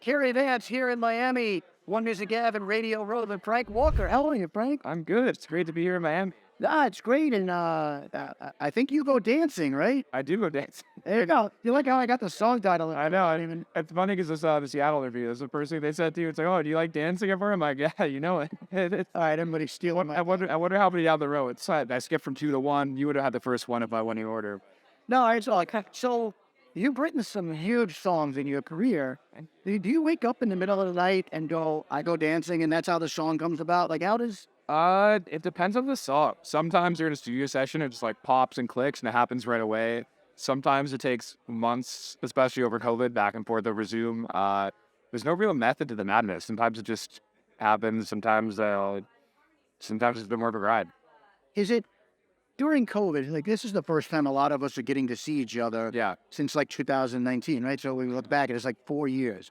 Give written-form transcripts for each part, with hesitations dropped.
CARY VANCE here in Miami. One Music Ave and Radio Road with Frank Walker. How are you, Frank? I'm good. It's great to be here in Miami. It's great, and I think you go dancing, right? I do go dance. There you go. You like how I got the song title? I know. I mean, it's funny because this the Seattle interview. That's the first thing they said to you. It's like, oh, do you like dancing ever? I'm like, yeah, you know it. All right, everybody's stealing my... I wonder how many down the road. It's I skipped from 2 to 1. You would have had the first one if I went in order. No, it's like, so you've written some huge songs in your career. Do you wake up in the middle of the night and go, I go dancing, and that's how the song comes about? Like, how does... It depends on the song. Sometimes you're in a studio session, it just like pops and clicks and it happens right away. Sometimes it takes months, especially over COVID, back and forth over Zoom. There's no real method to the madness. Sometimes it just happens. Sometimes it's a bit more of a ride. Is it during COVID? Like, this is the first time a lot of us are getting to see each other. Yeah. Since like 2019, right? So we look back and it's like 4 years.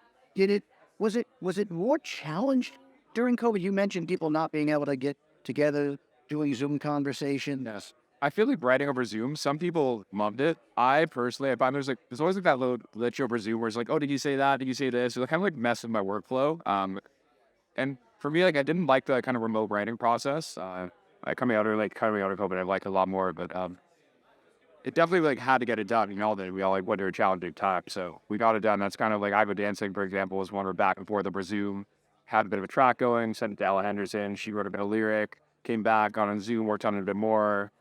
Was it more challenged during COVID? You mentioned people not being able to get together, doing Zoom conversation. Yes. I feel like writing over Zoom, some people loved it. I personally, I find there's always like that little glitch over Zoom where it's like, oh, did you say that? Did you say this? So it kind of like mess with my workflow. And for me, like, I didn't like the kind of remote writing process. Coming out of COVID, I liked it a lot more, but it definitely like had to get it done. You know, that we all like went through a challenging time, so we got it done. That's kind of like I Go Dancing, for example, was one where back and forth over Zoom, had a bit of a track going, sent it to Ella Henderson. She wrote a bit of lyric, came back, got on Zoom, worked on it a bit more.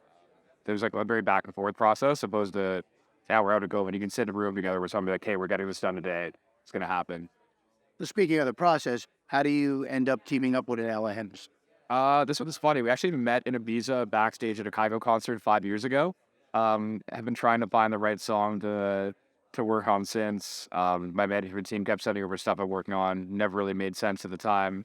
There was like a very back and forth process, opposed to now we're out of COVID. You can sit in a room together with somebody like, hey, we're getting this done today. It's gonna happen. So speaking of the process, how do you end up teaming up with Ella Henderson? This one is funny. We actually met in Ibiza backstage at a Kygo concert 5 years ago. Have been trying to find the right song to work on since. My management team kept sending over stuff I'm working on. Never really made sense at the time.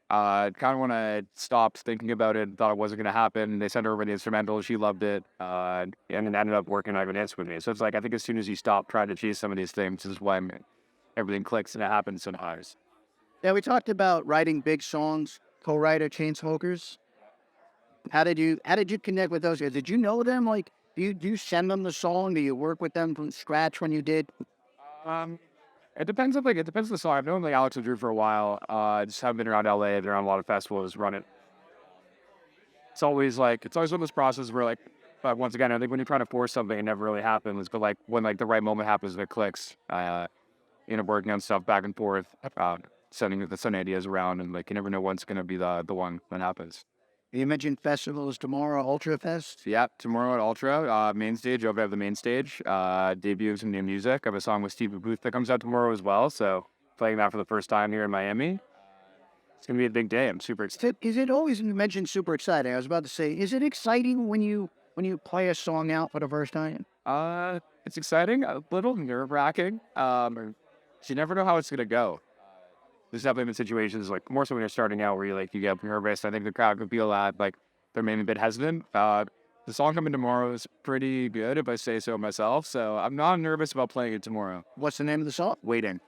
Kind of when I stopped thinking about it, thought it wasn't going to happen. They sent her over the instrumental. She loved it. And it ended up working on Dance with me. So it's like, I think as soon as you stop trying to chase some of these things is when everything clicks and it happens sometimes. Yeah, we talked about writing big songs, co-writer Chainsmokers. How did you connect with those guys? Did you know them? Like, do you send them the song? Do you work with them from scratch when you did? It depends on the song. I've known like Alex and Drew for a while. Just haven't been around LA. They're on a lot of festivals, run it. It's always one of those processes where like, but once again, I think when you're trying to force something, it never really happens. But like when like the right moment happens and it clicks, working on stuff back and forth, sending ideas around, and like you never know when's gonna be the one that happens. You mentioned festivals tomorrow, Ultra Fest. Yeah, tomorrow at Ultra, main stage. Over at the main stage, debut of some new music. I have a song with Steve Booth that comes out tomorrow as well. So playing that for the first time here in Miami. It's gonna be a big day. I'm super excited. Is it always, you mentioned super exciting? I was about to say, is it exciting when you play a song out for the first time? It's exciting, a little nerve-wracking. You never know how it's gonna go. There's definitely been situations like more so when you're starting out where you get nervous. I think the crowd could feel that like they're maybe a bit hesitant. The song coming tomorrow is pretty good if I say so myself. So I'm not nervous about playing it tomorrow. What's the name of the song? Waiting.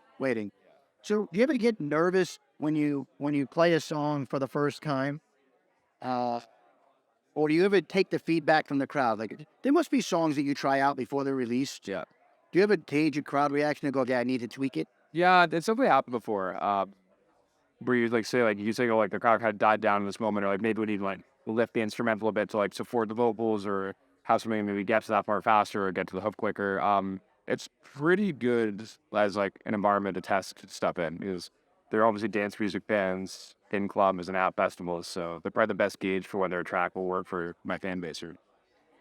So do you ever get nervous when you play a song for the first time? Or do you ever take the feedback from the crowd? Like, there must be songs that you try out before they're released. Yeah. Do you ever gauge a crowd reaction and go, okay, I need to tweak it? Yeah, it's definitely happened before. Where you say oh, like the crowd kind of died down in this moment, or like maybe we need to like lift the instrumental a bit to like support the vocals, or have something maybe get to that part faster or get to the hook quicker. It's pretty good as like an environment to test stuff in, because they're obviously dance music bands in clubs and at festivals, so they're probably the best gauge for whether a track will work for my fan base. Are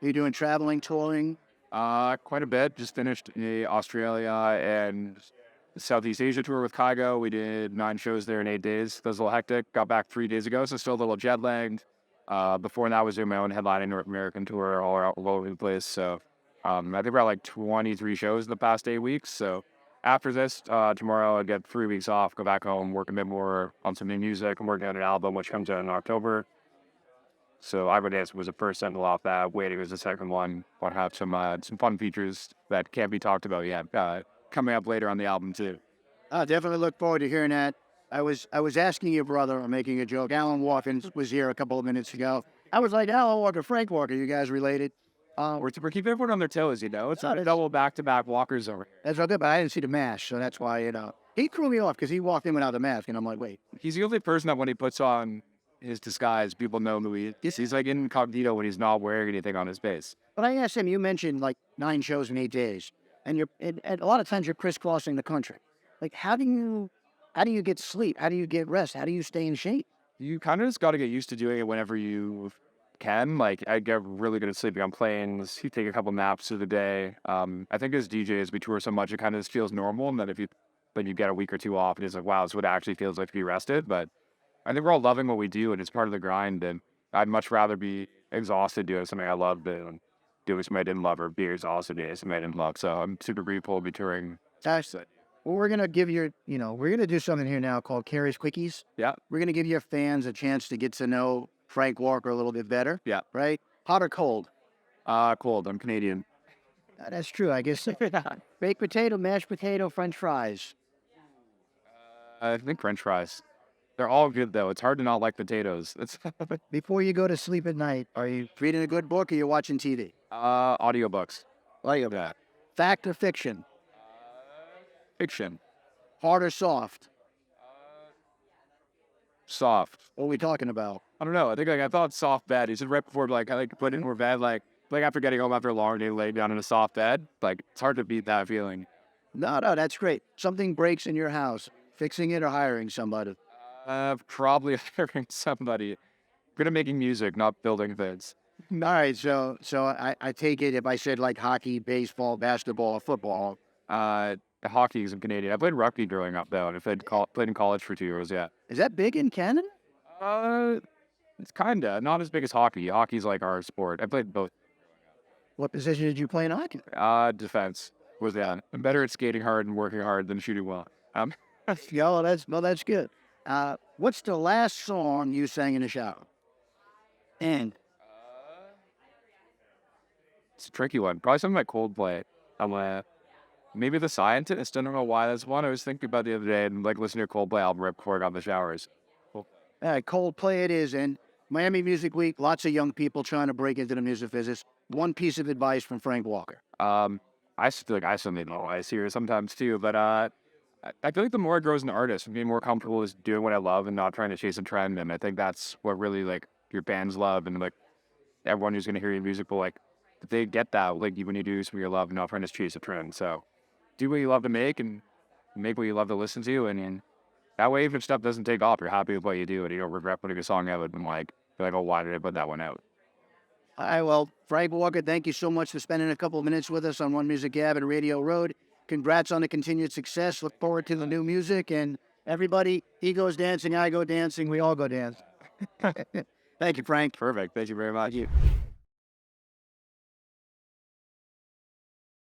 you doing traveling, touring? Quite a bit. Just finished Australia and Southeast Asia tour with Kygo. We did 9 shows there in 8 days. That was a little hectic. Got back 3 days ago, so still a little jet lagged. Before that, I was doing my own headlining North American tour all over the place. So I think we're at like 23 shows in the past 8 weeks. So after this, tomorrow I'll get 3 weeks off, go back home, work a bit more on some new music. I'm working on an album which comes out in October. So I Go Dance was the first single off that. Waiting was the second one. Want to have some fun features that can't be talked about yet. Coming up later on the album too. I definitely look forward to hearing that. I was asking your brother, I'm making a joke. Alan Walker was here a couple of minutes ago. I was like, Alan Walker, Frank Walker, you guys related? We're keeping everyone on their toes, you know. It's a double back-to-back Walkers over here. That's what I did, but I didn't see the mash, so that's why, He threw me off because he walked in without a mask, and I'm like, wait. He's the only person that when he puts on his disguise, people know who he is. He's like incognito when he's not wearing anything on his face. But I asked him, you mentioned like 9 shows in 8 days, and and a lot of times you're crisscrossing the country. Like, how do you get sleep? How do you get rest? How do you stay in shape? You kind of just got to get used to doing it whenever you can. Like, I get really good at sleeping on planes. You take a couple naps through the day. I think as DJs, we tour so much, it kind of just feels normal. And then when you get a week or 2 off, it's like, wow, it's what it actually feels like to be rested. But I think we're all loving what we do, and it's part of the grind. And I'd much rather be exhausted doing something I love than doing something I didn't love, or be exhausted doing something I didn't love. So I'm super grateful to be touring. That's it. Well, we're gonna give your, we're gonna do something here now called CARY's Quickies. Yeah, We're gonna give your fans a chance to get to know Frank Walker a little bit better. yeah. Right? Hot or cold? Cold. I'm Canadian. That's true, I guess. Baked potato, mashed potato, French fries. I think French fries. They're all good though. It's hard to not like potatoes. It's Before you go to sleep at night, are you reading a good book or you watching TV? audiobooks. Like Yeah. fact or fiction? Fiction. Hard or soft? Soft. What are we talking about? I don't know. I think I thought soft bed. He said right before I like put in more bed, like after getting home after a long day, lay down in a soft bed. Like it's hard to beat that feeling. No, that's great. Something breaks in your house. Fixing it or hiring somebody? Probably hiring somebody. Good at making music, not building things. All right, so I take it if I said like hockey, baseball, basketball, or football. Hockey is in Canadian. I played rugby growing up though, and I played in college for 2 years. Yeah. Is that big in Canada? It's kinda not as big as hockey. Hockey's like our sport. I played both. What position did you play in hockey? Defense was that. I'm better at skating hard and working hard than shooting well. Yeah, that's good. What's the last song you sang in the shower? And It's a tricky one. Probably something like Coldplay. Maybe The Scientist. I don't know why. That's one I was thinking about the other day, and like listening to a Coldplay album right before I got in the showers. Coldplay it is. And Miami Music Week, lots of young people trying to break into the music business. One piece of advice from Frank Walker. I feel like I still need more advice here sometimes too, but I feel like the more it grows an artist, I'm getting more comfortable with doing what I love and not trying to chase a trend. And I think that's what really like your bands love, and like everyone who's gonna hear your music will like they get that like when you do something you love and not trying to chase a trend. So do what you love to make and make what you love to listen to, and that way, even if stuff doesn't take off, you're happy with what you do, and you don't regret putting a song out and like you're like, oh, why did I put that one out? All right, well, Frank Walker, thank you so much for spending a couple of minutes with us on One Music Gab and Radio Road. Congrats on the continued success. Look forward to the new music. And everybody, he goes dancing, I go dancing, we all go dancing. Thank you, Frank. Perfect. Thank you very much. Thank you.